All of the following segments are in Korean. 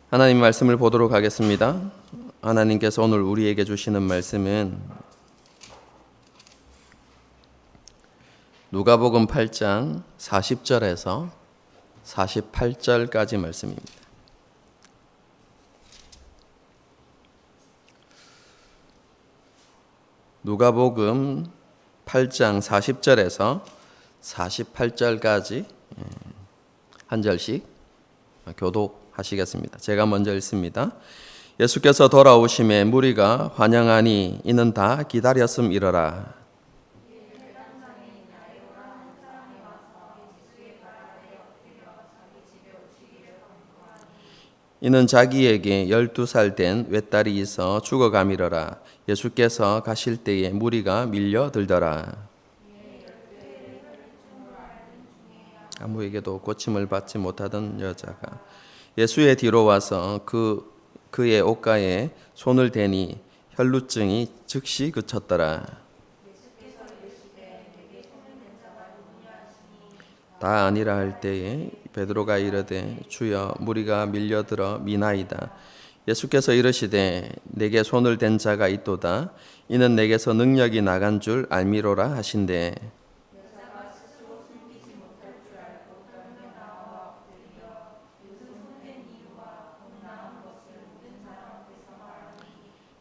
하나님 말씀을 보도록 하겠습니다. 하나님께서 오늘 우리에게 주시는 말씀은 누가복음 8장 40절에서 48절까지 말씀입니다. 누가복음 8장 40절에서 48절까지 한 절씩 교독하시겠습니다. 제가 먼저 읽습니다. 예수께서 돌아오심에 무리가 환영하니 이는 다 기다렸음이러라. 이는 자기에게 12살 된 외딸이 있어 죽어가미러라. 예수께서 가실 때에 무리가 밀려들더라. 아무에게도 고침을 받지 못하던 여자가 예수의 뒤로 와서 그의 옷가에 손을 대니 혈루증이 즉시 그쳤더라. 다 아니라 할 때에 베드로가 이르되 주여 무리가 밀려들어 미나이다. 예수께서 이르시되 내게 손을 댄 자가 있도다. 이는 내게서 능력이 나간 줄 알미로라 하신대.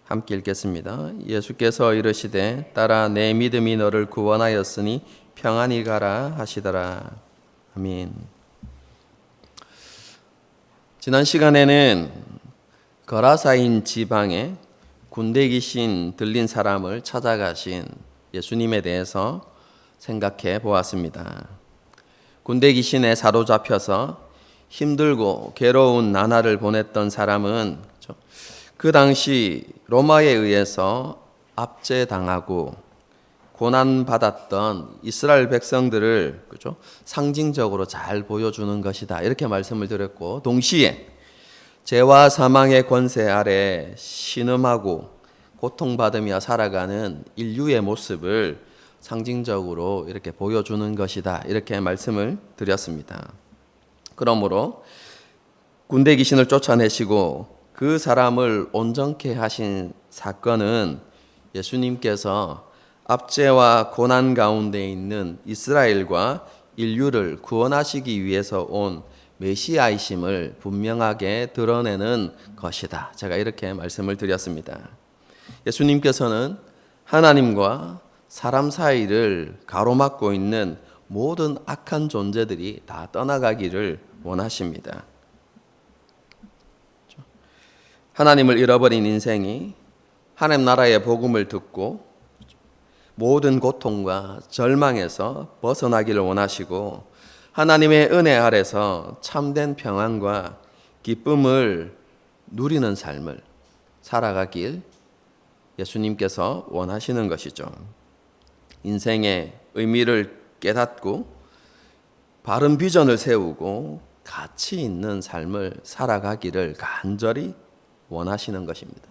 함께 읽겠습니다. 예수께서 이르시되 따라 내 믿음이 너를 구원하였으니 평안히 가라 하시더라. 아멘. 지난 시간에는 거라사인 지방에 군대 귀신 들린 사람을 찾아가신 예수님에 대해서 생각해 보았습니다. 군대 귀신에 사로잡혀서 힘들고 괴로운 나날을 보냈던 사람은 그 당시 로마에 의해서 압제당하고 고난받았던 이스라엘 백성들을 상징적으로 잘 보여주는 것이다. 이렇게 말씀을 드렸고, 동시에 죄와 사망의 권세 아래 신음하고 고통받으며 살아가는 인류의 모습을 상징적으로 이렇게 보여주는 것이다. 이렇게 말씀을 드렸습니다. 그러므로 군대 귀신을 쫓아내시고 그 사람을 온전케 하신 사건은 예수님께서 압제와 고난 가운데 있는 이스라엘과 인류를 구원하시기 위해서 온 메시아이심을 분명하게 드러내는 것이다. 제가 이렇게 말씀을 드렸습니다. 예수님께서는 하나님과 사람 사이를 가로막고 있는 모든 악한 존재들이 다 떠나가기를 원하십니다. 하나님을 잃어버린 인생이 하나님 나라의 복음을 듣고 모든 고통과 절망에서 벗어나기를 원하시고 하나님의 은혜 아래서 참된 평안과 기쁨을 누리는 삶을 살아가길 예수님께서 원하시는 것이죠. 인생의 의미를 깨닫고 바른 비전을 세우고 가치 있는 삶을 살아가기를 간절히 원하시는 것입니다.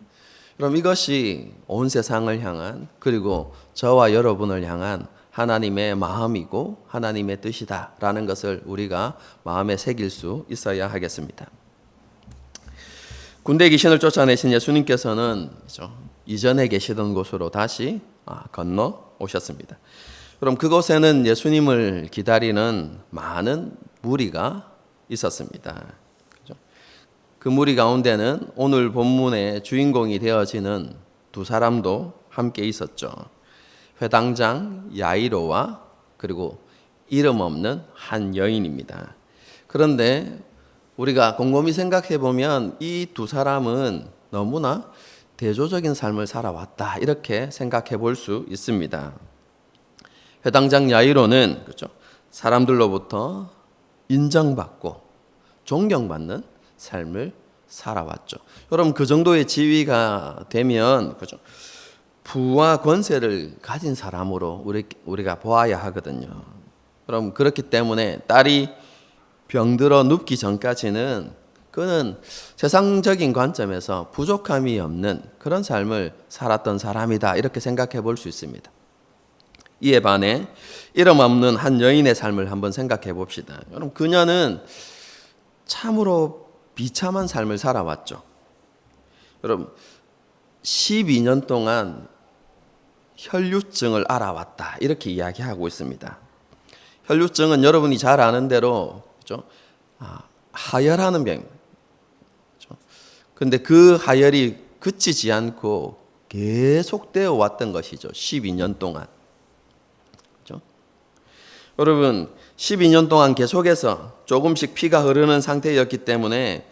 그럼 이것이 온 세상을 향한, 그리고 저와 여러분을 향한 하나님의 마음이고 하나님의 뜻이다라는 것을 우리가 마음에 새길 수 있어야 하겠습니다. 군대 귀신을 쫓아내신 예수님께서는 이전에 계시던 곳으로 다시 건너 오셨습니다. 그럼 그곳에는 예수님을 기다리는 많은 무리가 있었습니다. 그 무리 가운데는 오늘 본문의 주인공이 되어지는 두 사람도 함께 있었죠. 회당장 야이로와 그리고 이름 없는 한 여인입니다. 그런데 우리가 곰곰이 생각해 보면 이 두 사람은 너무나 대조적인 삶을 살아왔다, 이렇게 생각해 볼 수 있습니다. 회당장 야이로는 사람들로부터 인정받고 존경받는 삶을 살아왔죠. 여러분, 그 정도의 지위가 되면 부와 권세를 가진 사람으로 우리가 보아야 하거든요. 그럼 그렇기 때문에 딸이 병들어 눕기 전까지는 그는 세상적인 관점에서 부족함이 없는 그런 삶을 살았던 사람이다, 이렇게 생각해 볼 수 있습니다. 이에 반해 이름 없는 한 여인의 삶을 한번 생각해 봅시다. 여러분, 그녀는 참으로 비참한 삶을 살아왔죠. 여러분 12년 동안 혈류증을 앓아왔다 이렇게 이야기하고 있습니다. 혈류증은 여러분이 잘 아는 대로 그렇죠? 하혈하는 병입니다. 그렇죠? 근데 그 하혈이 그치지 않고 계속되어 왔던 것이죠. 12년 동안. 그렇죠? 여러분 12년 동안 계속해서 조금씩 피가 흐르는 상태였기 때문에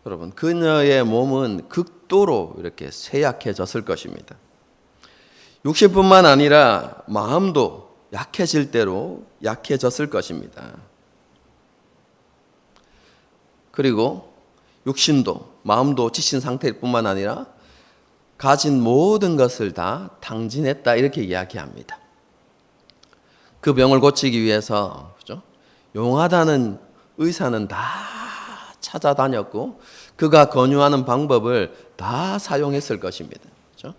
여러분 그녀의 몸은 극도로 이렇게 쇠약해졌을 것입니다. 육신뿐만 아니라 마음도 약해질 대로 약해졌을 것입니다. 그리고 육신도 마음도 지친 상태일 뿐만 아니라 가진 모든 것을 다 탕진했다 이렇게 이야기합니다. 그 병을 고치기 위해서 그렇죠? 용하다는 의사는 다 찾아다녔고 그가 권유하는 방법을 다 사용했을 것입니다. 그렇죠?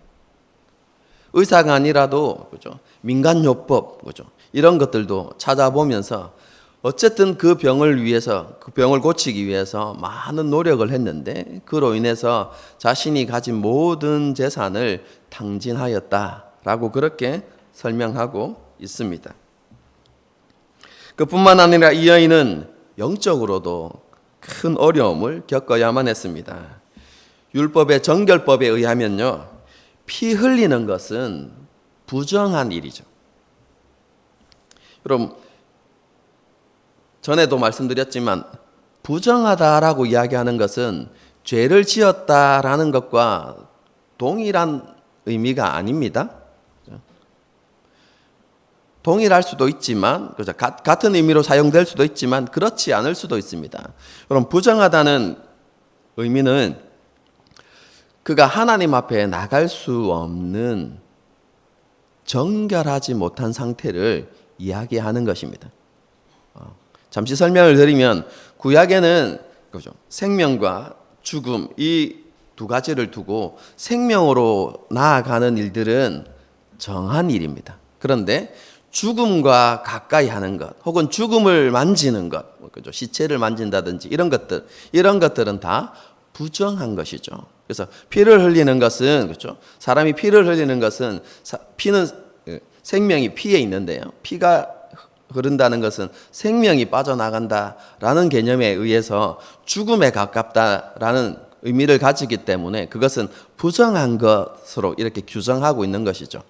의사가 아니라도 그렇죠? 민간요법 그렇죠? 이런 것들도 찾아보면서 어쨌든 그 병을 위해서 그 병을 고치기 위해서 많은 노력을 했는데 그로 인해서 자신이 가진 모든 재산을 탕진하였다라고 그렇게 설명하고 있습니다. 그뿐만 아니라 이 여인은 영적으로도 큰 어려움을 겪어야만 했습니다. 율법의 정결법에 의하면요, 피 흘리는 것은 부정한 일이죠. 여러분, 전에도 말씀드렸지만 부정하다라고 이야기하는 것은 죄를 지었다라는 것과 동일한 의미가 아닙니다. 동일할 수도 있지만, 그렇죠? 같은 의미로 사용될 수도 있지만 그렇지 않을 수도 있습니다. 그럼 부정하다는 의미는 그가 하나님 앞에 나갈 수 없는 정결하지 못한 상태를 이야기하는 것입니다. 잠시 설명을 드리면 구약에는 그렇죠? 생명과 죽음 이 두 가지를 두고 생명으로 나아가는 일들은 정한 일입니다. 그런데 죽음과 가까이 하는 것, 혹은 죽음을 만지는 것, 그죠? 시체를 만진다든지 이런 것들은 다 부정한 것이죠. 그래서 피를 흘리는 것은 그렇죠? 사람이 피를 흘리는 것은 피는 생명이 피에 있는데요. 피가 흐른다는 것은 생명이 빠져나간다라는 개념에 의해서 죽음에 가깝다라는 의미를 가지기 때문에 그것은 부정한 것으로 이렇게 규정하고 있는 것이죠.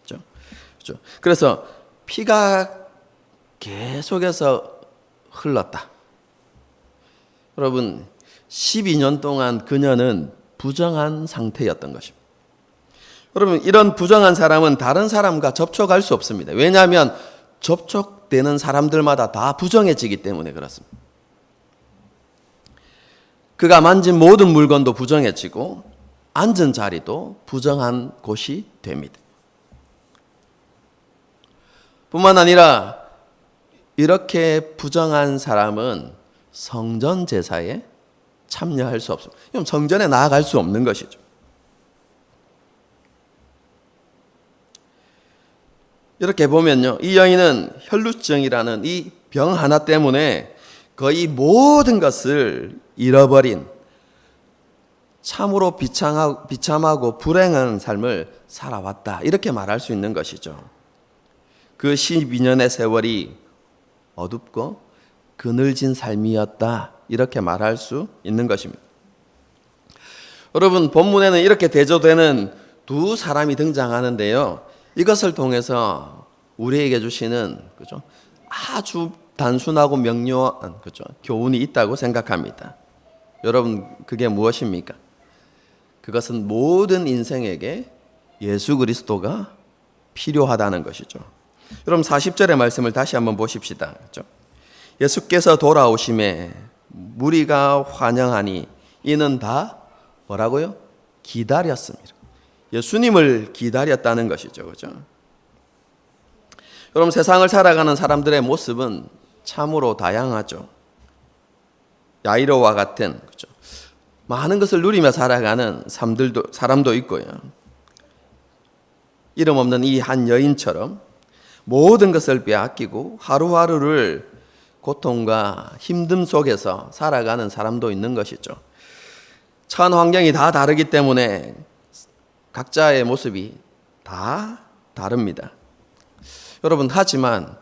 그렇죠? 그래서 피가 계속해서 흘렀다. 여러분, 12년 동안 그녀는 부정한 상태였던 것입니다. 여러분, 이런 부정한 사람은 다른 사람과 접촉할 수 없습니다. 왜냐하면 접촉되는 사람들마다 다 부정해지기 때문에 그렇습니다. 그가 만진 모든 물건도 부정해지고 앉은 자리도 부정한 곳이 됩니다. 뿐만 아니라 이렇게 부정한 사람은 성전 제사에 참여할 수 없습니다. 그럼 성전에 나아갈 수 없는 것이죠. 이렇게 보면요, 이 여인은 혈루증이라는 이 병 하나 때문에 거의 모든 것을 잃어버린 참으로 비참하고 불행한 삶을 살아왔다 이렇게 말할 수 있는 것이죠. 그 12년의 세월이 어둡고 그늘진 삶이었다 이렇게 말할 수 있는 것입니다. 여러분, 본문에는 이렇게 대조되는 두 사람이 등장하는데요, 이것을 통해서 우리에게 주시는 그죠? 아주 단순하고 명료한 그죠? 교훈이 있다고 생각합니다. 여러분, 그게 무엇입니까? 그것은 모든 인생에게 예수 그리스도가 필요하다는 것이죠. 여러분, 40절의 말씀을 다시 한번 보십시다. 그죠? 예수께서 돌아오심에 무리가 환영하니 이는 다 뭐라고요? 기다렸습니다. 예수님을 기다렸다는 것이죠. 그죠? 여러분, 세상을 살아가는 사람들의 모습은 참으로 다양하죠. 야이로와 같은 그죠? 많은 것을 누리며 살아가는 사람도 있고요. 이름 없는 이 한 여인처럼 모든 것을 빼앗기고 하루하루를 고통과 힘듦 속에서 살아가는 사람도 있는 것이죠. 처한 환경이 다 다르기 때문에 각자의 모습이 다 다릅니다. 여러분, 하지만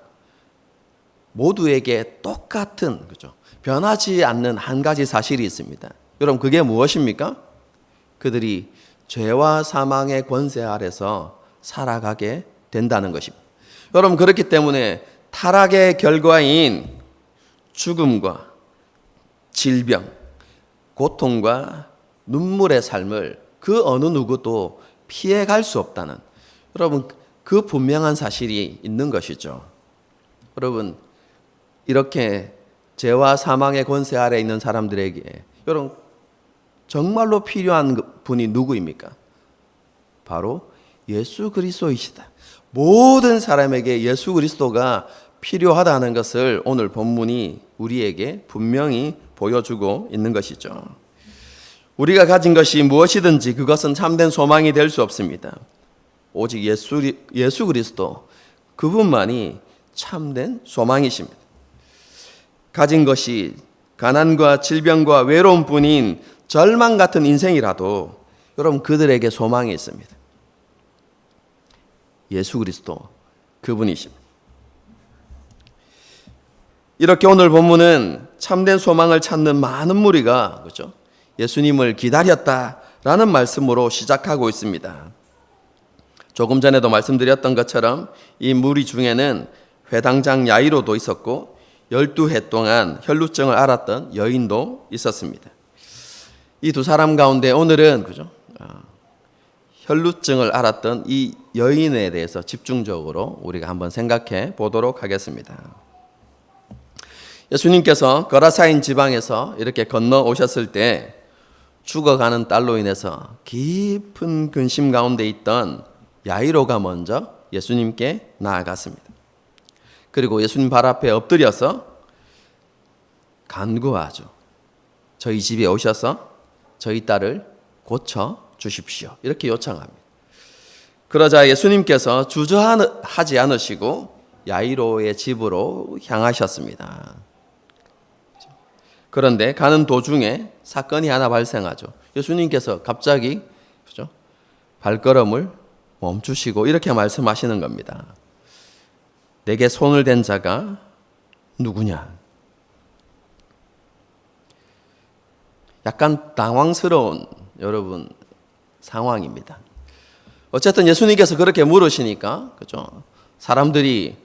모두에게 똑같은, 그죠? 변하지 않는 한 가지 사실이 있습니다. 여러분, 그게 무엇입니까? 그들이 죄와 사망의 권세 아래서 살아가게 된다는 것입니다. 여러분, 그렇기 때문에 타락의 결과인 죽음과 질병, 고통과 눈물의 삶을 그 어느 누구도 피해갈 수 없다는, 여러분, 그 분명한 사실이 있는 것이죠. 여러분, 이렇게 죄와 사망의 권세 아래 있는 사람들에게 여러분 정말로 필요한 분이 누구입니까? 바로 예수 그리스도이시다. 모든 사람에게 예수 그리스도가 필요하다는 것을 오늘 본문이 우리에게 분명히 보여주고 있는 것이죠. 우리가 가진 것이 무엇이든지 그것은 참된 소망이 될 수 없습니다. 오직 예수 그리스도, 그분만이 참된 소망이십니다. 가진 것이 가난과 질병과 외로움뿐인 절망 같은 인생이라도 여러분, 그들에게 소망이 있습니다. 예수 그리스도, 그분이십니다. 이렇게 오늘 본문은 참된 소망을 찾는 많은 무리가, 그렇죠? 예수님을 기다렸다라는 말씀으로 시작하고 있습니다. 조금 전에도 말씀드렸던 것처럼 이 무리 중에는 회당장 야이로도 있었고 12해 동안 혈루증을 앓았던 여인도 있었습니다. 이 두 사람 가운데 오늘은, 그죠? 혈루증을 앓았던 이 여인에 대해서 집중적으로 우리가 한번 생각해 보도록 하겠습니다. 예수님께서 거라사인 지방에서 이렇게 건너오셨을 때 죽어가는 딸로 인해서 깊은 근심 가운데 있던 야이로가 먼저 예수님께 나아갔습니다. 그리고 예수님 발 앞에 엎드려서 간구하죠. 저희 집에 오셔서 저희 딸을 고쳐 주십시오. 이렇게 요청합니다. 그러자 예수님께서 주저하지 않으시고 야이로의 집으로 향하셨습니다. 그런데 가는 도중에 사건이 하나 발생하죠. 예수님께서 갑자기, 그죠? 발걸음을 멈추시고 이렇게 말씀하시는 겁니다. 내게 손을 댄 자가 누구냐? 약간 당황스러운 여러분 상황입니다. 어쨌든 예수님께서 그렇게 물으시니까, 그죠? 사람들이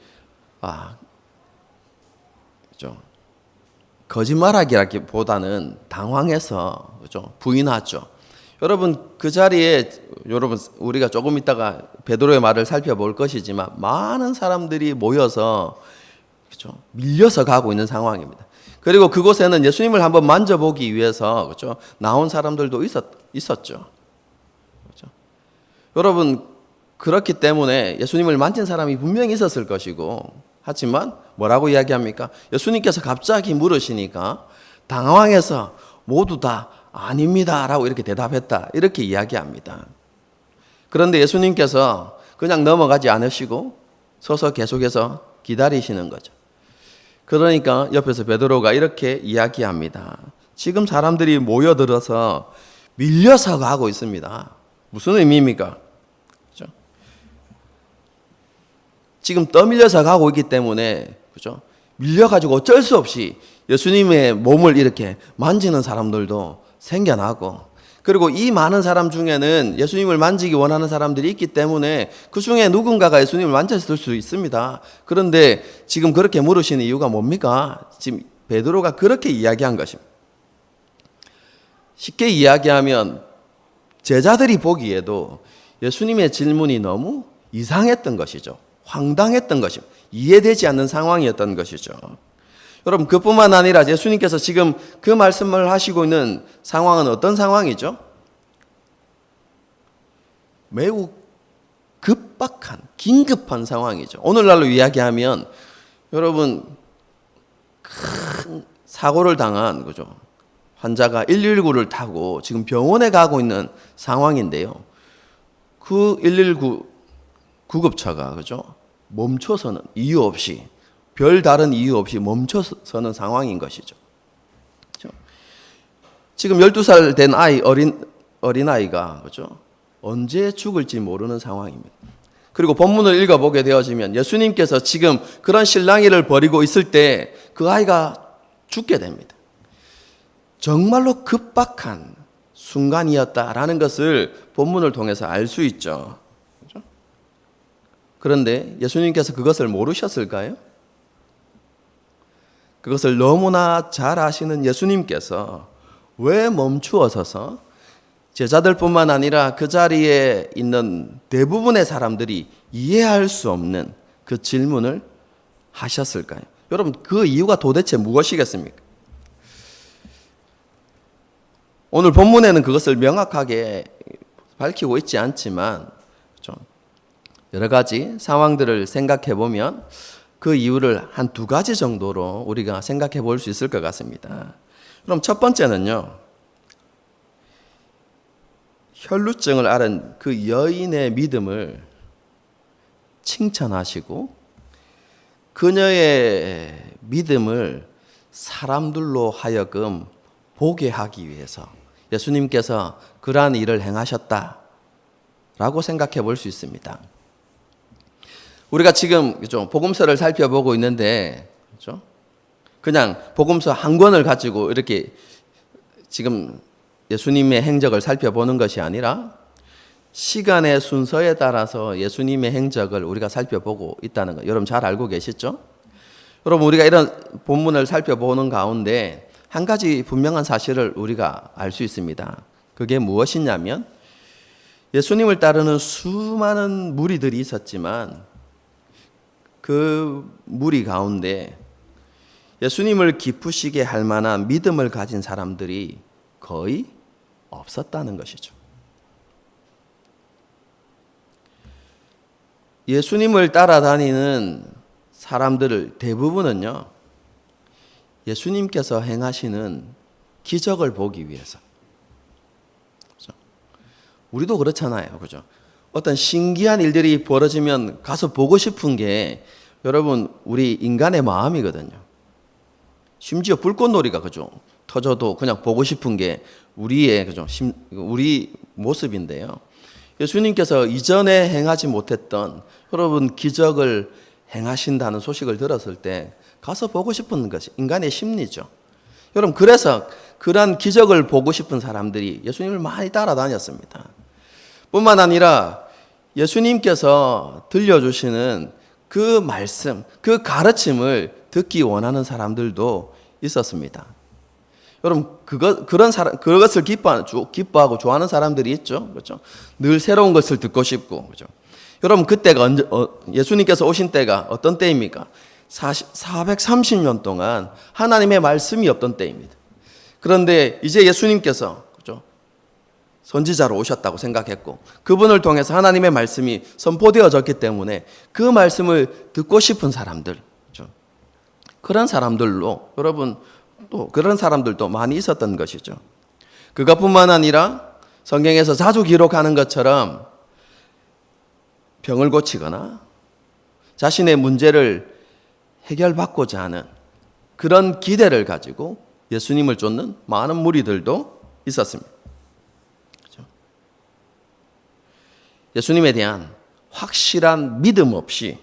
그죠? 거짓말하기보다는 당황해서, 그죠? 부인하죠. 여러분, 그 자리에 여러분 우리가 조금 있다가 베드로의 말을 살펴볼 것이지만 많은 사람들이 모여서, 그죠? 밀려서 가고 있는 상황입니다. 그리고 그곳에는 예수님을 한번 만져보기 위해서, 그죠? 나온 사람들도 있었죠. 그죠? 여러분, 그렇기 때문에 예수님을 만진 사람이 분명히 있었을 것이고, 하지만 뭐라고 이야기합니까? 예수님께서 갑자기 물으시니까 당황해서 모두 다 아닙니다 라고 이렇게 대답했다, 이렇게 이야기합니다. 그런데 예수님께서 그냥 넘어가지 않으시고 서서 계속해서 기다리시는 거죠. 그러니까 옆에서 베드로가 이렇게 이야기합니다. 지금 사람들이 모여들어서 밀려서 가고 있습니다. 무슨 의미입니까? 그렇죠? 지금 떠밀려서 가고 있기 때문에, 그렇죠? 밀려가지고 어쩔 수 없이 예수님의 몸을 이렇게 만지는 사람들도 생겨나고, 그리고 이 많은 사람 중에는 예수님을 만지기 원하는 사람들이 있기 때문에 그 중에 누군가가 예수님을 만졌을 수 있습니다. 그런데 지금 그렇게 물으시는 이유가 뭡니까? 지금 베드로가 그렇게 이야기한 것입니다. 쉽게 이야기하면 제자들이 보기에도 예수님의 질문이 너무 이상했던 것이죠. 황당했던 것입니다. 이해되지 않는 상황이었던 것이죠. 여러분, 그뿐만 아니라 예수님께서 지금 그 말씀을 하시고 있는 상황은 어떤 상황이죠? 매우 급박한, 긴급한 상황이죠. 오늘날로 이야기하면 여러분, 큰 사고를 당한, 그죠? 환자가 119를 타고 지금 병원에 가고 있는 상황인데요. 그 119 구급차가, 그죠? 멈춰서는 이유 없이 별 다른 이유 없이 멈춰서는 상황인 것이죠. 그렇죠? 지금 12살 된 어린아이가 그렇죠? 언제 죽을지 모르는 상황입니다. 그리고 본문을 읽어보게 되어지면 예수님께서 지금 그런 실랑이를 벌이고 있을 때 그 아이가 죽게 됩니다. 정말로 급박한 순간이었다라는 것을 본문을 통해서 알 수 있죠. 그렇죠? 그런데 예수님께서 그것을 모르셨을까요? 그것을 너무나 잘 아시는 예수님께서 왜 멈추어 서서 제자들뿐만 아니라 그 자리에 있는 대부분의 사람들이 이해할 수 없는 그 질문을 하셨을까요? 여러분, 그 이유가 도대체 무엇이겠습니까? 오늘 본문에는 그것을 명확하게 밝히고 있지 않지만 여러 가지 상황들을 생각해 보면 그 이유를 한 두 가지 정도로 우리가 생각해 볼 수 있을 것 같습니다. 그럼 첫 번째는요, 혈루증을 앓은 그 여인의 믿음을 칭찬하시고 그녀의 믿음을 사람들로 하여금 보게 하기 위해서 예수님께서 그러한 일을 행하셨다라고 생각해 볼 수 있습니다. 우리가 지금 복음서를 살펴보고 있는데 그렇죠? 그냥 복음서 한 권을 가지고 이렇게 지금 예수님의 행적을 살펴보는 것이 아니라 시간의 순서에 따라서 예수님의 행적을 우리가 살펴보고 있다는 거 여러분 잘 알고 계시죠? 여러분, 우리가 이런 본문을 살펴보는 가운데 한 가지 분명한 사실을 우리가 알 수 있습니다. 그게 무엇이냐면 예수님을 따르는 수많은 무리들이 있었지만 그 무리 가운데 예수님을 기쁘시게 할 만한 믿음을 가진 사람들이 거의 없었다는 것이죠. 예수님을 따라다니는 사람들을 대부분은요, 예수님께서 행하시는 기적을 보기 위해서. 그렇죠? 우리도 그렇잖아요. 그죠? 어떤 신기한 일들이 벌어지면 가서 보고 싶은 게 여러분, 우리 인간의 마음이거든요. 심지어 불꽃놀이가 그죠? 터져도 그냥 보고 싶은 게 우리의 그죠? 우리 모습인데요. 예수님께서 이전에 행하지 못했던 여러분 기적을 행하신다는 소식을 들었을 때 가서 보고 싶은 것이 인간의 심리죠. 여러분, 그래서 그러한 기적을 보고 싶은 사람들이 예수님을 많이 따라다녔습니다. 뿐만 아니라 예수님께서 들려주시는 그 말씀, 그 가르침을 듣기 원하는 사람들도 있었습니다. 여러분, 그것을 기뻐하고 좋아하는 사람들이 있죠. 그렇죠? 늘 새로운 것을 듣고 싶고, 그렇죠? 여러분, 그때가 예수님께서 오신 때가 어떤 때입니까? 430년 동안 하나님의 말씀이 없던 때입니다. 그런데 이제 예수님께서 그렇죠? 선지자로 오셨다고 생각했고, 그분을 통해서 하나님의 말씀이 선포되어졌기 때문에 그 말씀을 듣고 싶은 사람들, 그렇죠? 그런 사람들로 여러분, 또 그런 사람들도 많이 있었던 것이죠. 그것뿐만 아니라 성경에서 자주 기록하는 것처럼 병을 고치거나 자신의 문제를 해결받고자 하는 그런 기대를 가지고 예수님을 쫓는 많은 무리들도 있었습니다. 그렇죠? 예수님에 대한 확실한 믿음 없이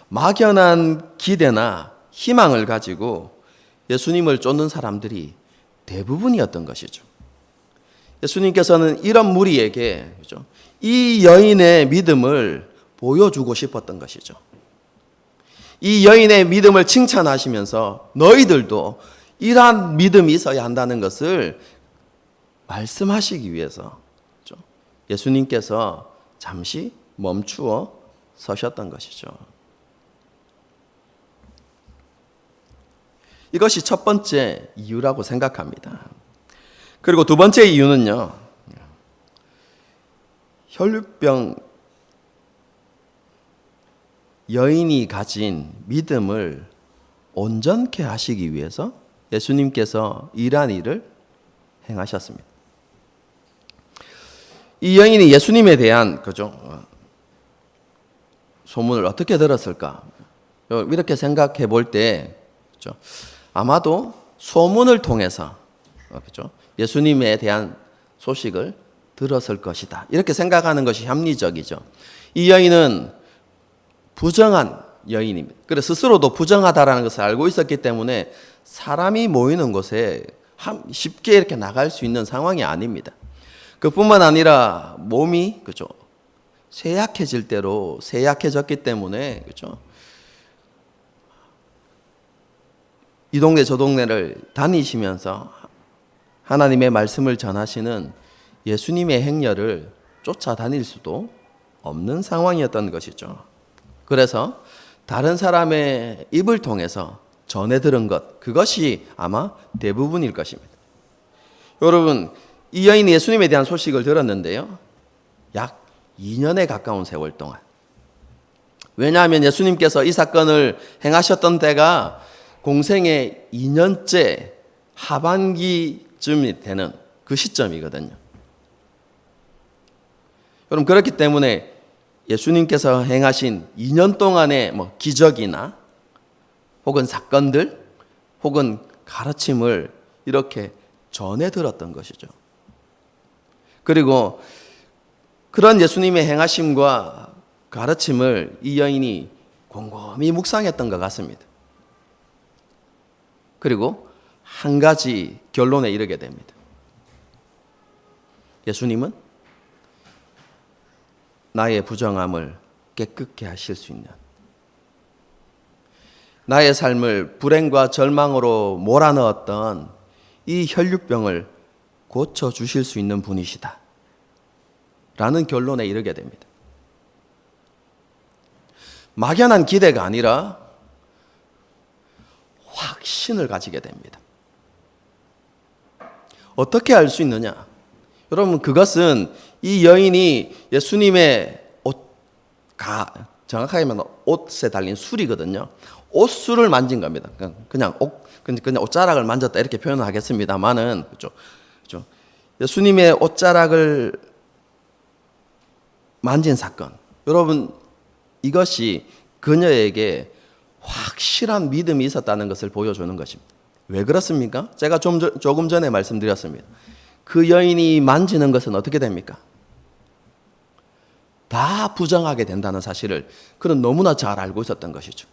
막연한 기대나 희망을 가지고 예수님을 쫓는 사람들이 대부분이었던 것이죠. 예수님께서는 이런 무리에게 그렇죠? 이 여인의 믿음을 보여주고 싶었던 것이죠. 이 여인의 믿음을 칭찬하시면서 너희들도 이러한 믿음이 있어야 한다는 것을 말씀하시기 위해서 그렇죠? 예수님께서 잠시 멈추어 서셨던 것이죠. 이것이 첫 번째 이유라고 생각합니다. 그리고 두 번째 이유는요, 혈루병 여인이 가진 믿음을 온전케 하시기 위해서 예수님께서 이러한 일을 행하셨습니다. 이 여인이 예수님에 대한 그죠? 소문을 어떻게 들었을까? 이렇게 생각해 볼 때, 그렇죠? 아마도 소문을 통해서, 그렇죠? 예수님에 대한 소식을 들었을 것이다. 이렇게 생각하는 것이 합리적이죠. 이 여인은 부정한 여인입니다. 그래서 스스로도 부정하다라는 것을 알고 있었기 때문에 사람이 모이는 곳에 쉽게 이렇게 나갈 수 있는 상황이 아닙니다. 그뿐만 아니라 몸이, 그죠, 쇠약해질 대로 쇠약해졌기 때문에, 그죠, 이 동네 저 동네를 다니시면서 하나님의 말씀을 전하시는 예수님의 행렬을 쫓아다닐 수도 없는 상황이었던 것이죠. 그래서 다른 사람의 입을 통해서 전해 들은 것, 그것이 아마 대부분일 것입니다. 여러분, 이 여인이 예수님에 대한 소식을 들었는데요, 약 2년에 가까운 세월 동안. 왜냐하면 예수님께서 이 사건을 행하셨던 때가 공생의 2년째 하반기쯤이 되는 그 시점이거든요. 여러분, 그렇기 때문에 예수님께서 행하신 2년 동안의 기적이나 혹은 사건들 혹은 가르침을 이렇게 전해 들었던 것이죠. 그리고 그런 예수님의 행하심과 가르침을 이 여인이 곰곰이 묵상했던 것 같습니다. 그리고 한 가지 결론에 이르게 됩니다. 예수님은 나의 부정함을 깨끗게 하실 수 있는, 나의 삶을 불행과 절망으로 몰아넣었던 이 혈류병을 고쳐주실 수 있는 분이시다 라는 결론에 이르게 됩니다. 막연한 기대가 아니라 확신을 가지게 됩니다. 어떻게 알 수 있느냐? 여러분, 그것은 이 여인이 예수님의 정확하게 말하면 옷에 달린 술이거든요. 옷술을 만진 겁니다. 그냥 옷자락을 만졌다 이렇게 표현을 하겠습니다만은, 그렇죠? 예수님의 옷자락을 만진 사건. 여러분, 이것이 그녀에게 확실한 믿음이 있었다는 것을 보여주는 것입니다. 왜 그렇습니까? 제가 조금 전에 말씀드렸습니다. 그 여인이 만지는 것은 어떻게 됩니까? 다 부정하게 된다는 사실을 그는 너무나 잘 알고 있었던 것이죠.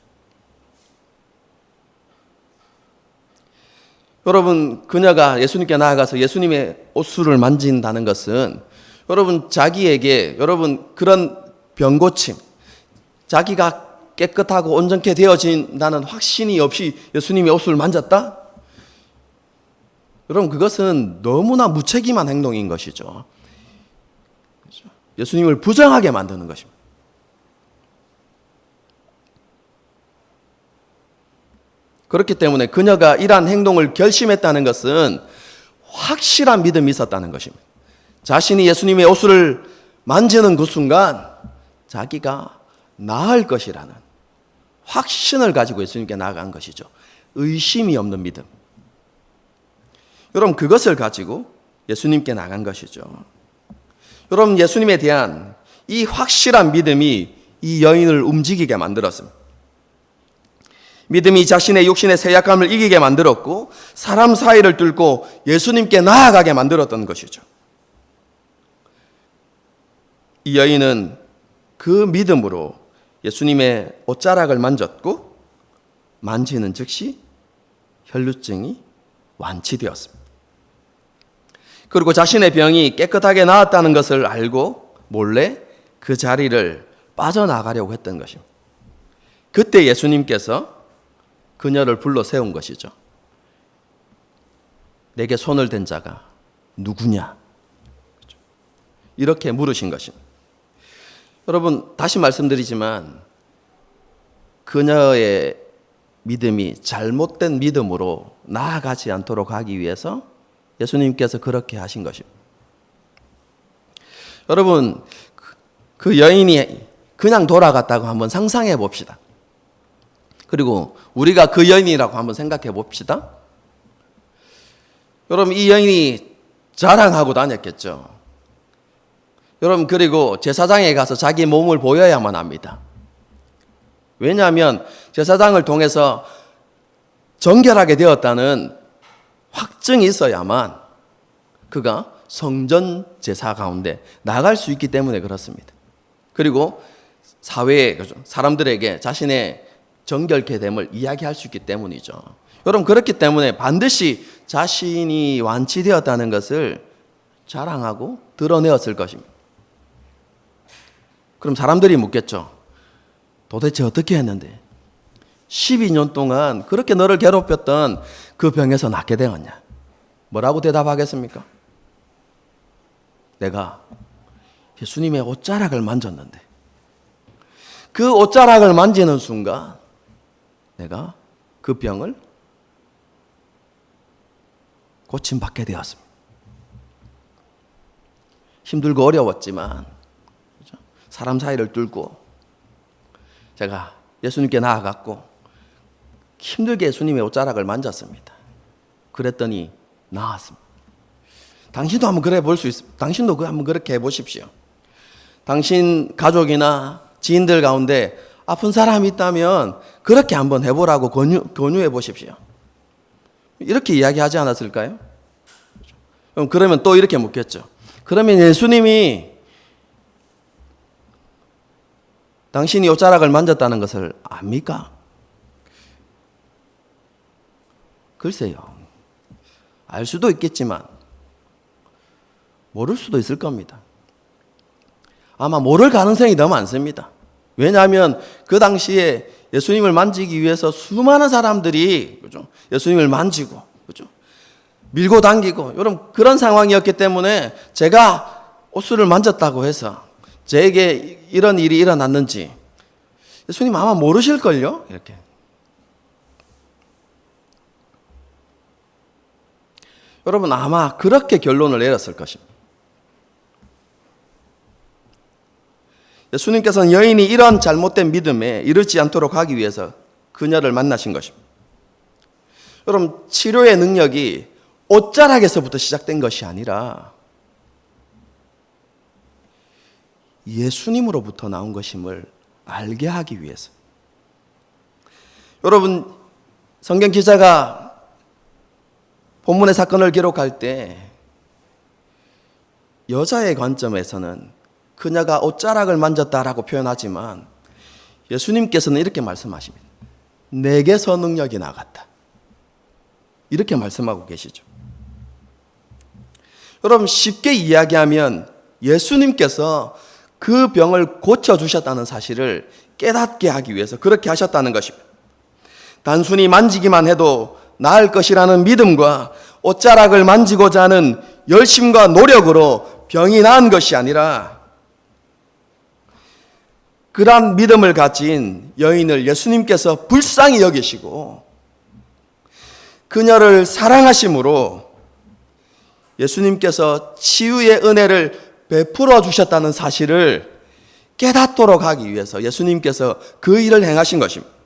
여러분, 그녀가 예수님께 나아가서 예수님의 옷술을 만진다는 것은 여러분, 자기에게 그런 병고침, 자기가 깨끗하고 온전케 되어진다는 확신이 없이 예수님의 옷을 만졌다? 여러분, 그것은 너무나 무책임한 행동인 것이죠. 예수님을 부정하게 만드는 것입니다. 그렇기 때문에 그녀가 이러한 행동을 결심했다는 것은 확실한 믿음이 있었다는 것입니다. 자신이 예수님의 옷을 만지는 그 순간 자기가 나을 것이라는 확신을 가지고 예수님께 나아간 것이죠. 의심이 없는 믿음. 여러분, 그것을 가지고 예수님께 나간 것이죠. 여러분, 예수님에 대한 이 확실한 믿음이 이 여인을 움직이게 만들었습니다. 믿음이 자신의 육신의 쇠약함을 이기게 만들었고 사람 사이를 뚫고 예수님께 나아가게 만들었던 것이죠. 이 여인은 그 믿음으로 예수님의 옷자락을 만졌고 만지는 즉시 혈루증이 완치되었습니다. 그리고 자신의 병이 깨끗하게 나았다는 것을 알고 몰래 그 자리를 빠져나가려고 했던 것입니다. 그때 예수님께서 그녀를 불러 세운 것이죠. 내게 손을 댄 자가 누구냐? 이렇게 물으신 것입니다. 여러분, 다시 말씀드리지만 그녀의 믿음이 잘못된 믿음으로 나아가지 않도록 하기 위해서 예수님께서 그렇게 하신 것입니다. 여러분, 그 여인이 그냥 돌아갔다고 한번 상상해 봅시다. 그리고 우리가 그 여인이라고 한번 생각해 봅시다. 여러분, 이 여인이 자랑하고 다녔겠죠. 여러분, 그리고 제사장에 가서 자기 몸을 보여야만 합니다. 왜냐하면 제사장을 통해서 정결하게 되었다는 확증이 있어야만 그가 성전 제사 가운데 나갈 수 있기 때문에 그렇습니다. 그리고 사회에 사람들에게 자신의 정결케 됨을 이야기할 수 있기 때문이죠. 여러분, 그렇기 때문에 반드시 자신이 완치되었다는 것을 자랑하고 드러내었을 것입니다. 그럼 사람들이 묻겠죠. 도대체 어떻게 했는데 12년 동안 그렇게 너를 괴롭혔던 그 병에서 낫게 되었냐? 뭐라고 대답하겠습니까? 내가 예수님의 옷자락을 만졌는데 그 옷자락을 만지는 순간 내가 그 병을 고침받게 되었습니다. 힘들고 어려웠지만 사람 사이를 뚫고 제가 예수님께 나아갔고 힘들게 예수님의 옷자락을 만졌습니다. 그랬더니 나았습니다. 당신도 한번 그래 볼 수 있습니다. 당신도 한번 그렇게 해보십시오. 당신 가족이나 지인들 가운데 아픈 사람이 있다면 그렇게 한번 해보라고 권유해 보십시오. 이렇게 이야기하지 않았을까요? 그러면 또 이렇게 묻겠죠. 그러면 예수님이 당신이 옷자락을 만졌다는 것을 압니까? 글쎄요. 알 수도 있겠지만 모를 수도 있을 겁니다. 아마 모를 가능성이 더 많습니다. 왜냐하면 그 당시에 예수님을 만지기 위해서 수많은 사람들이 예수님을 만지고 밀고 당기고 그런 상황이었기 때문에 제가 옷을 만졌다고 해서 제게 이런 일이 일어났는지 예수님 아마 모르실걸요? 이렇게. 여러분, 아마 그렇게 결론을 내렸을 것입니다. 예수님께서는 여인이 이런 잘못된 믿음에 이르지 않도록 하기 위해서 그녀를 만나신 것입니다. 여러분, 치료의 능력이 옷자락에서부터 시작된 것이 아니라 예수님으로부터 나온 것임을 알게 하기 위해서. 여러분, 성경 기자가 본문의 사건을 기록할 때 여자의 관점에서는 그녀가 옷자락을 만졌다라고 표현하지만 예수님께서는 이렇게 말씀하십니다. 내게서 능력이 나갔다. 이렇게 말씀하고 계시죠. 여러분, 쉽게 이야기하면 예수님께서 그 병을 고쳐주셨다는 사실을 깨닫게 하기 위해서 그렇게 하셨다는 것입니다. 단순히 만지기만 해도 나을 것이라는 믿음과 옷자락을 만지고자 하는 열심과 노력으로 병이 나은 것이 아니라 그러한 믿음을 가진 여인을 예수님께서 불쌍히 여기시고 그녀를 사랑하심으로 예수님께서 치유의 은혜를 베풀어 주셨다는 사실을 깨닫도록 하기 위해서 예수님께서 그 일을 행하신 것입니다.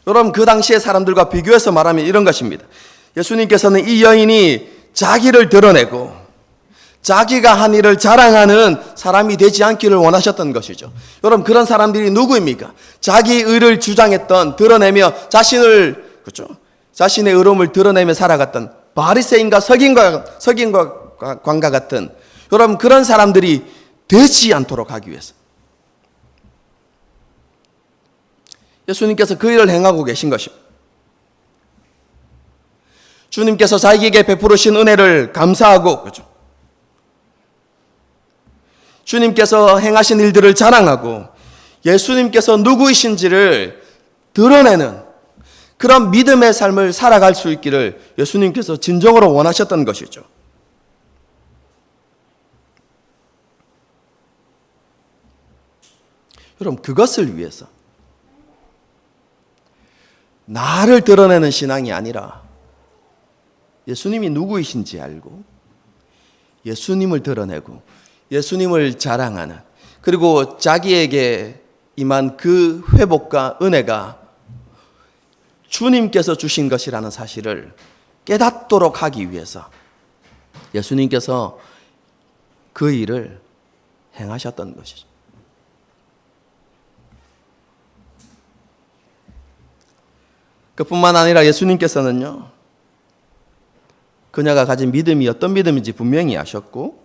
여러분, 그 당시의 사람들과 비교해서 말하면 이런 것입니다. 예수님께서는 이 여인이 자기를 드러내고 자기가 한 일을 자랑하는 사람이 되지 않기를 원하셨던 것이죠. 여러분, 그런 사람들이 누구입니까? 자기 의를 주장했던, 드러내며 자신의 의로움을 드러내며 살아갔던 바리새인과 서기관과 같은 여러분, 그런 사람들이 되지 않도록 하기 위해서 예수님께서 그 일을 행하고 계신 것입니다. 주님께서 자기에게 베푸르신 은혜를 감사하고 주님께서 행하신 일들을 자랑하고 예수님께서 누구이신지를 드러내는 그런 믿음의 삶을 살아갈 수 있기를 예수님께서 진정으로 원하셨던 것이죠. 여러분, 그것을 위해서 나를 드러내는 신앙이 아니라 예수님이 누구이신지 알고 예수님을 드러내고 예수님을 자랑하는, 그리고 자기에게 임한 그 회복과 은혜가 주님께서 주신 것이라는 사실을 깨닫도록 하기 위해서 예수님께서 그 일을 행하셨던 것이죠. 그뿐만 아니라 예수님께서는요, 그녀가 가진 믿음이 어떤 믿음인지 분명히 아셨고,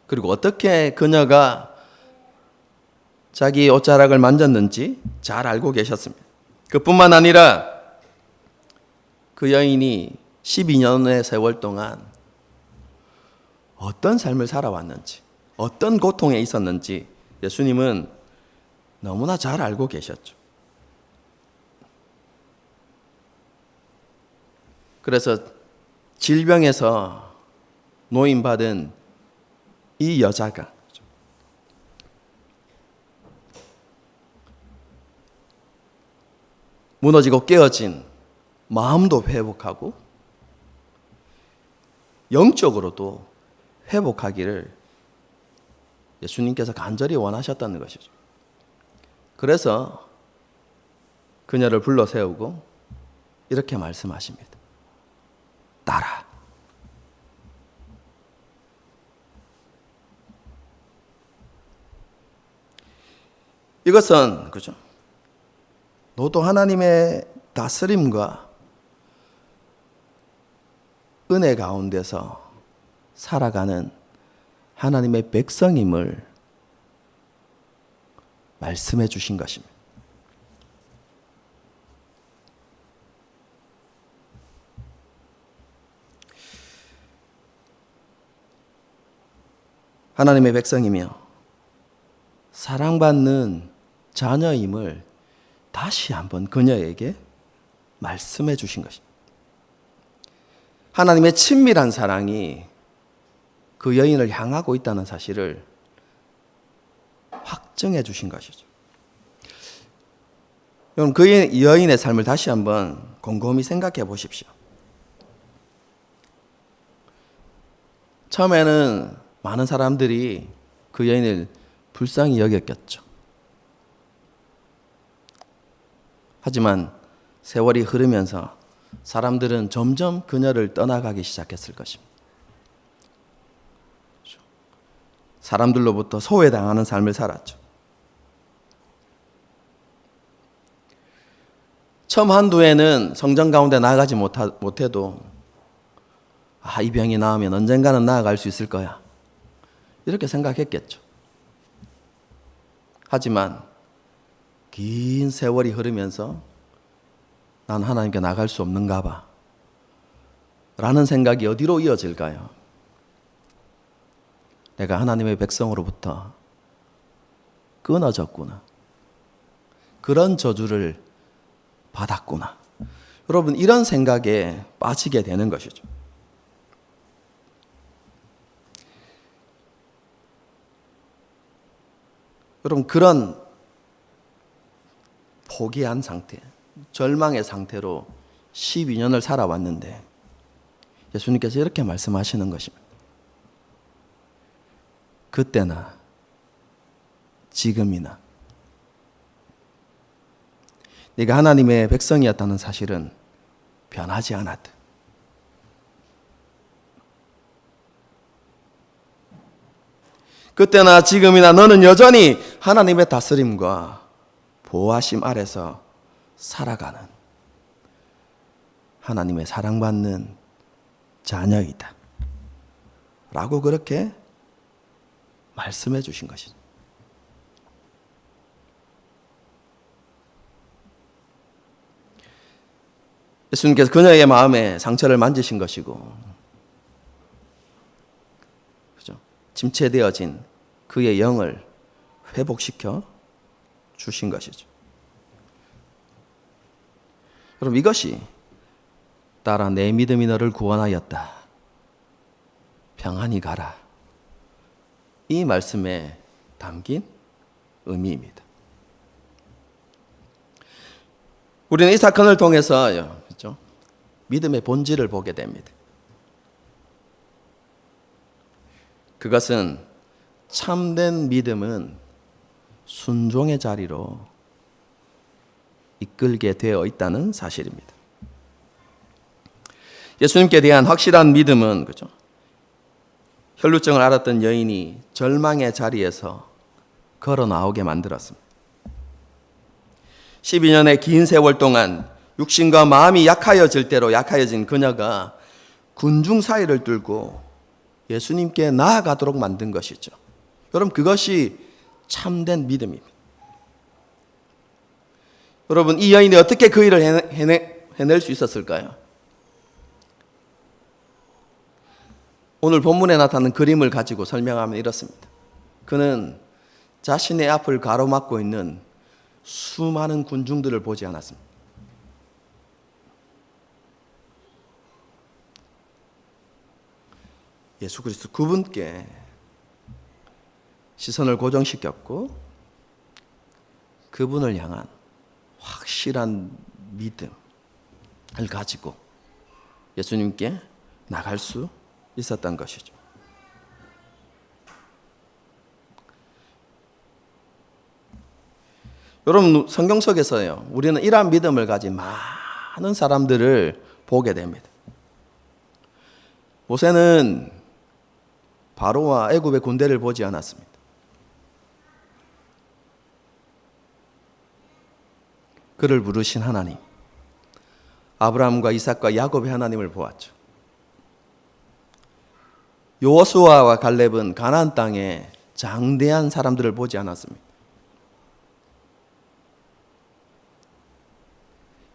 그리고 어떻게 그녀가 자기 옷자락을 만졌는지 잘 알고 계셨습니다. 그뿐만 아니라 그 여인이 12년의 세월 동안 어떤 삶을 살아왔는지, 어떤 고통에 있었는지 예수님은 너무나 잘 알고 계셨죠. 그래서 질병에서 노인받은 이 여자가 무너지고 깨어진 마음도 회복하고 영적으로도 회복하기를 예수님께서 간절히 원하셨다는 것이죠. 그래서 그녀를 불러 세우고 이렇게 말씀하십니다. 따라. 이것은 그죠? 너도 하나님의 다스림과 은혜 가운데서 살아가는 하나님의 백성임을 말씀해 주신 것입니다. 하나님의 백성이며 사랑받는 자녀임을 다시 한번 그녀에게 말씀해 주신 것입니다. 하나님의 친밀한 사랑이 그 여인을 향하고 있다는 사실을 확증해 주신 것이죠. 여러분, 그 여인의 삶을 다시 한번 곰곰이 생각해 보십시오. 처음에는 많은 사람들이 그 여인을 불쌍히 여겼겠죠. 하지만 세월이 흐르면서 사람들은 점점 그녀를 떠나가기 시작했을 것입니다. 사람들로부터 소외당하는 삶을 살았죠. 처음 한두해는 성전 가운데 나아가지 못해도 이 병이 나으면 언젠가는 나아갈 수 있을 거야, 이렇게 생각했겠죠. 하지만 긴 세월이 흐르면서 난 하나님께 나갈 수 없는가 봐 라는 생각이 어디로 이어질까요? 내가 하나님의 백성으로부터 끊어졌구나, 그런 저주를 받았구나. 여러분, 이런 생각에 빠지게 되는 것이죠. 여러분, 그런 포기한 상태, 절망의 상태로 12년을 살아왔는데 예수님께서 이렇게 말씀하시는 것입니다. 그때나 지금이나 네가 하나님의 백성이었다는 사실은 변하지 않았다. 그때나 지금이나 너는 여전히 하나님의 다스림과 보호하심 아래서 살아가는 하나님의 사랑받는 자녀이다 라고 그렇게 말씀해 주신 것이죠. 예수님께서 그녀의 마음에 상처를 만지신 것이고, 그죠? 침체되어진 그의 영을 회복시켜 주신 것이죠. 여러분, 이것이 따라 내 믿음이 너를 구원하였다, 평안히 가라, 이 말씀에 담긴 의미입니다. 우리는 이 사건을 통해서 그렇죠? 믿음의 본질을 보게 됩니다. 그것은 참된 믿음은 순종의 자리로 이끌게 되어 있다는 사실입니다. 예수님께 대한 확실한 믿음은 그죠? 혈루증을 앓았던 여인이 절망의 자리에서 걸어 나오게 만들었습니다. 12년의 긴 세월 동안 육신과 마음이 약하여질 대로 약하여진 그녀가 군중 사이를 뚫고 예수님께 나아가도록 만든 것이죠. 여러분, 그것이 참된 믿음입니다. 여러분, 이 여인이 어떻게 그 일을 해낼 수 있었을까요? 오늘 본문에 나타나는 그림을 가지고 설명하면 이렇습니다. 그는 자신의 앞을 가로막고 있는 수많은 군중들을 보지 않았습니다. 예수 그리스도 그분께 시선을 고정시켰고 그분을 향한 확실한 믿음을 가지고 예수님께 나갈 수 있었던 것이죠. 여러분, 성경 속에서요, 우리는 이러한 믿음을 가진 많은 사람들을 보게 됩니다. 모세는 바로와 애굽의 군대를 보지 않았습니다. 그를 부르신 하나님, 아브라함과 이삭과 야곱의 하나님을 보았죠. 여호수아와 갈렙은 가나안 땅에 장대한 사람들을 보지 않았습니다.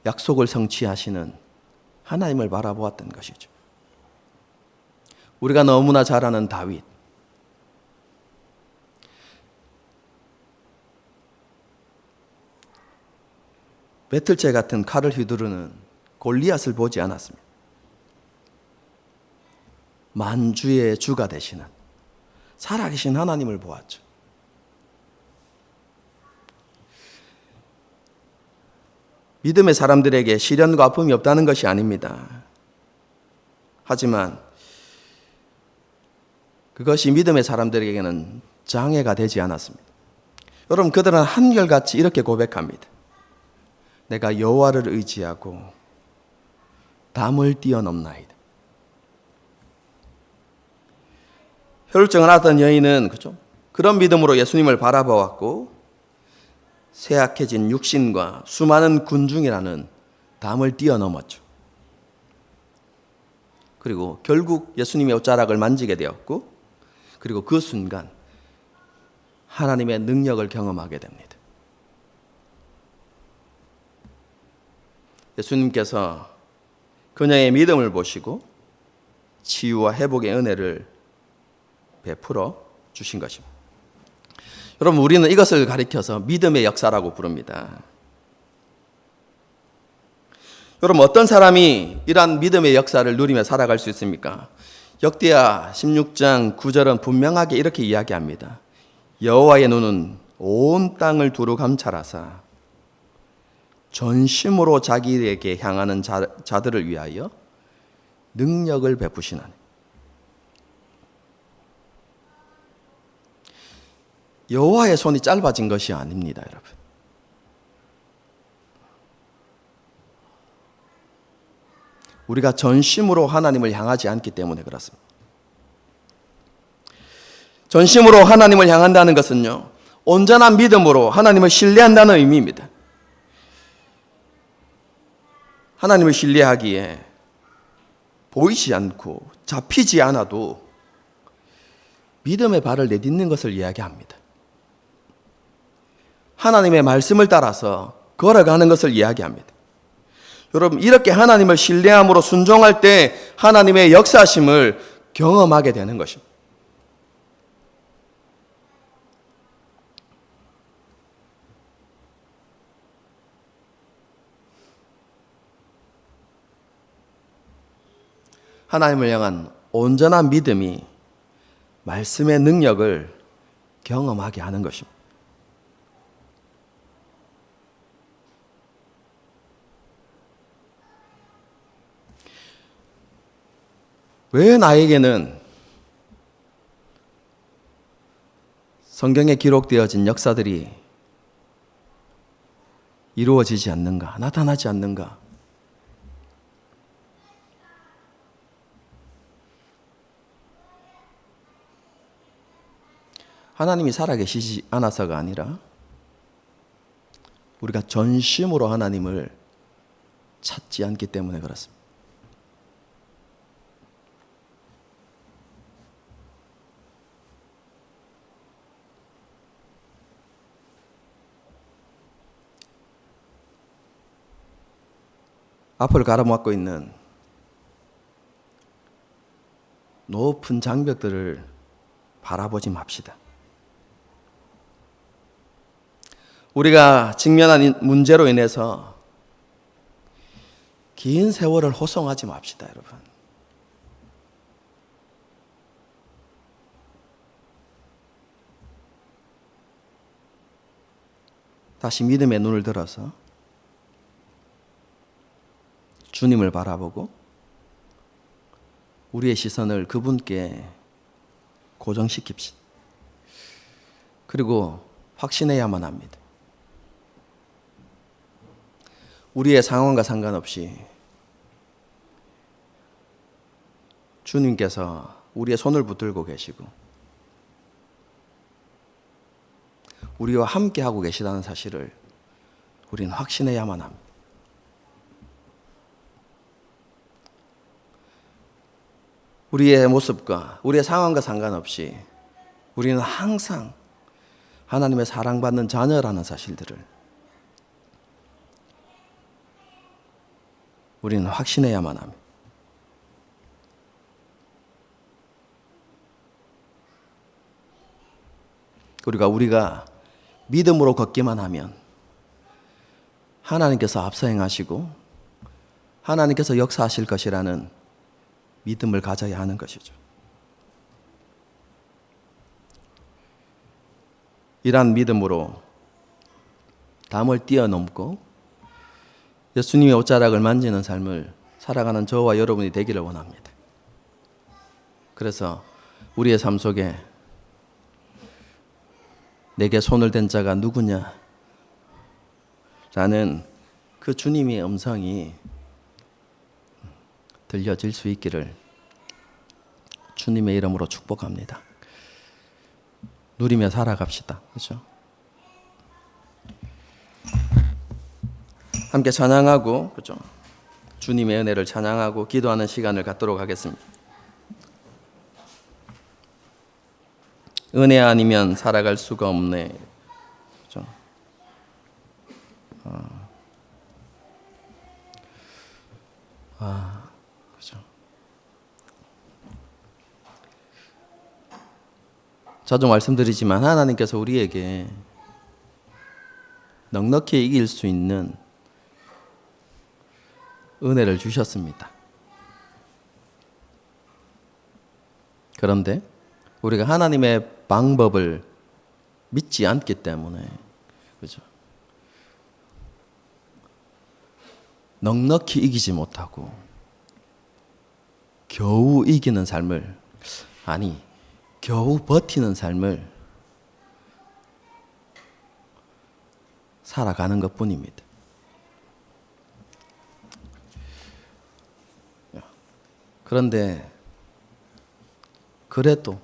약속을 성취하시는 하나님을 바라보았던 것이죠. 우리가 너무나 잘 아는 다윗, 배틀채 같은 칼을 휘두르는 골리앗을 보지 않았습니다. 만주의 주가 되시는 살아계신 하나님을 보았죠. 믿음의 사람들에게 시련과 아픔이 없다는 것이 아닙니다. 하지만 그것이 믿음의 사람들에게는 장애가 되지 않았습니다. 여러분, 그들은 한결같이 이렇게 고백합니다. 내가 여호와를 의지하고 담을 뛰어넘나이다. 혈루증을 앓던 여인은 그런 믿음으로 예수님을 바라보았고 쇠약해진 육신과 수많은 군중이라는 담을 뛰어넘었죠. 그리고 결국 예수님의 옷자락을 만지게 되었고, 그리고 그 순간 하나님의 능력을 경험하게 됩니다. 예수님께서 그녀의 믿음을 보시고 치유와 회복의 은혜를 베풀어 주신 것입니다. 여러분, 우리는 이것을 가리켜서 믿음의 역사라고 부릅니다. 여러분, 어떤 사람이 이러한 믿음의 역사를 누리며 살아갈 수 있습니까? 역대하 16장 9절은 분명하게 이렇게 이야기합니다. 여호와의 눈은 온 땅을 두루 감찰하사 전심으로 자기에게 향하는 자들을 위하여 능력을 베푸시나니. 여호와의 손이 짧아진 것이 아닙니다, 여러분. 우리가 전심으로 하나님을 향하지 않기 때문에 그렇습니다. 전심으로 하나님을 향한다는 것은요, 온전한 믿음으로 하나님을 신뢰한다는 의미입니다. 하나님을 신뢰하기에 보이지 않고 잡히지 않아도 믿음의 발을 내딛는 것을 이야기합니다. 하나님의 말씀을 따라서 걸어가는 것을 이야기합니다. 여러분, 이렇게 하나님을 신뢰함으로 순종할 때 하나님의 역사심을 경험하게 되는 것입니다. 하나님을 향한 온전한 믿음이 말씀의 능력을 경험하게 하는 것입니다. 왜 나에게는 성경에 기록되어진 역사들이 이루어지지 않는가, 나타나지 않는가? 하나님이 살아계시지 않아서가 아니라 우리가 전심으로 하나님을 찾지 않기 때문에 그렇습니다. 앞을 가로막고 있는 높은 장벽들을 바라보지 맙시다. 우리가 직면한 문제로 인해서 긴 세월을 호송하지 맙시다, 여러분. 다시 믿음의 눈을 들어서 주님을 바라보고 우리의 시선을 그분께 고정시킵시다. 그리고 확신해야만 합니다. 우리의 상황과 상관없이 주님께서 우리의 손을 붙들고 계시고 우리와 함께 하고 계시다는 사실을 우리는 확신해야만 합니다. 우리의 모습과 우리의 상황과 상관없이 우리는 항상 하나님의 사랑받는 자녀라는 사실들을 우리는 확신해야만 합니다. 우리가 믿음으로 걷기만 하면 하나님께서 앞서 행하시고 하나님께서 역사하실 것이라는 믿음을 가져야 하는 것이죠. 이러한 믿음으로 담을 뛰어넘고 예수님의 옷자락을 만지는 삶을 살아가는 저와 여러분이 되기를 원합니다. 그래서 우리의 삶 속에 내게 손을 댄 자가 누구냐? 라는 그 주님의 음성이 들려질 수 있기를 주님의 이름으로 축복합니다. 누리며 살아갑시다. 그렇죠? 함께 찬양하고, 그렇죠? 주님의 은혜를 찬양하고 기도하는 시간을 갖도록 하겠습니다. 은혜 아니면 살아갈 수가 없네. 그렇죠? 그렇죠. 자주 말씀드리지만 하나님께서 우리에게 넉넉히 이길 수 있는 은혜를 주셨습니다. 그런데 우리가 하나님의 방법을 믿지 않기 때문에, 그죠? 넉넉히 이기지 못하고 겨우 이기는 삶을, 아니 겨우 버티는 삶을 살아가는 것뿐입니다. 그런데 그래도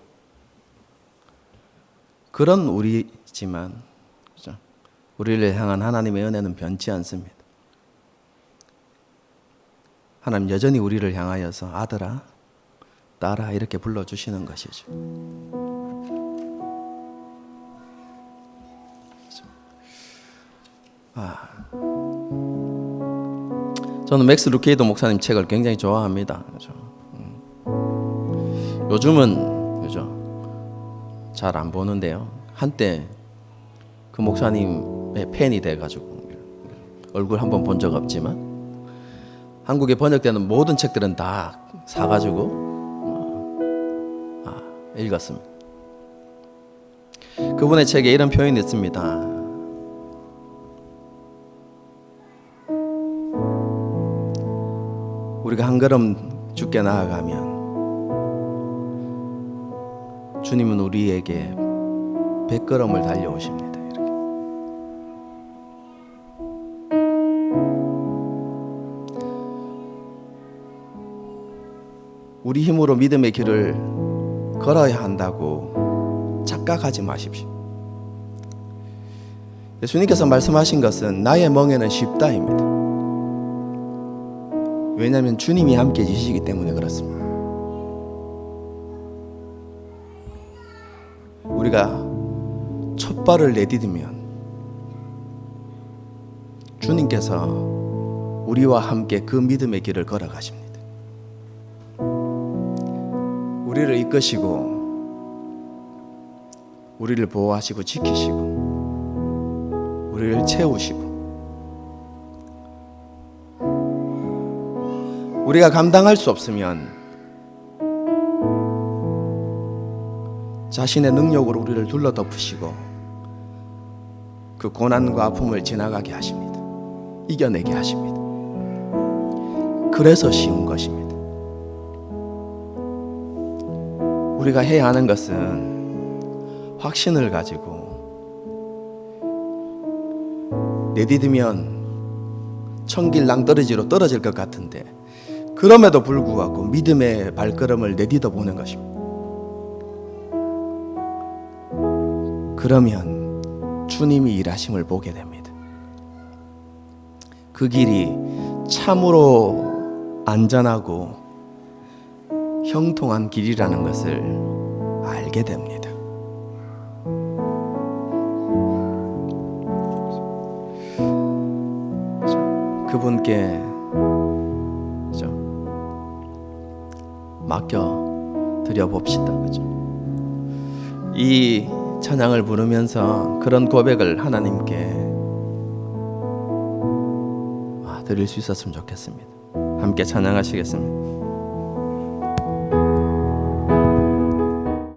그런 우리지만, 그죠? 우리를 향한 하나님의 은혜는 변치 않습니다. 하나님 여전히 우리를 향하여서 아들아, 딸아 이렇게 불러주시는 것이죠. 저는 맥스 루케이도 목사님 책을 굉장히 좋아합니다. 그죠? 요즘은, 그죠? 잘 안 보는데요. 한때 그 목사님의 팬이 돼가지고 얼굴 한번 본 적 없지만 한국에 번역되는 모든 책들은 다 사가지고 읽었습니다. 그분의 책에 이런 표현이 있습니다. 우리가 한 걸음 주께 나아가면 주님은 우리에게 100걸음을 달려오십니다. 이렇게. 우리 힘으로 믿음의 길을 걸어야 한다고 착각하지 마십시오. 예수님께서 말씀하신 것은 나의 멍에는 쉽다입니다. 왜냐하면 주님이 함께 계시기 때문에 그렇습니다. 우리가 첫 발을 내디디면 주님께서 우리와 함께 그 믿음의 길을 걸어가십니다. 우리를 이끄시고 우리를 보호하시고 지키시고 우리를 채우시고 우리가 감당할 수 없으면 자신의 능력으로 우리를 둘러덮으시고 그 고난과 아픔을 지나가게 하십니다. 이겨내게 하십니다. 그래서 쉬운 것입니다. 우리가 해야 하는 것은 확신을 가지고 내디디면 천길 낭떠러지로 떨어질 것 같은데 그럼에도 불구하고 믿음의 발걸음을 내디뎌 보는 것입니다. 그러면 주님이 일하심을 보게 됩니다. 그 길이 참으로 안전하고 형통한 길이라는 것을 알게 됩니다. 그분께 맡겨 드려 봅시다. 그죠? 이 찬양을 부르면서 그런 고백을 하나님께 드릴 수 있었으면 좋겠습니다. 함께 찬양하시겠습니다.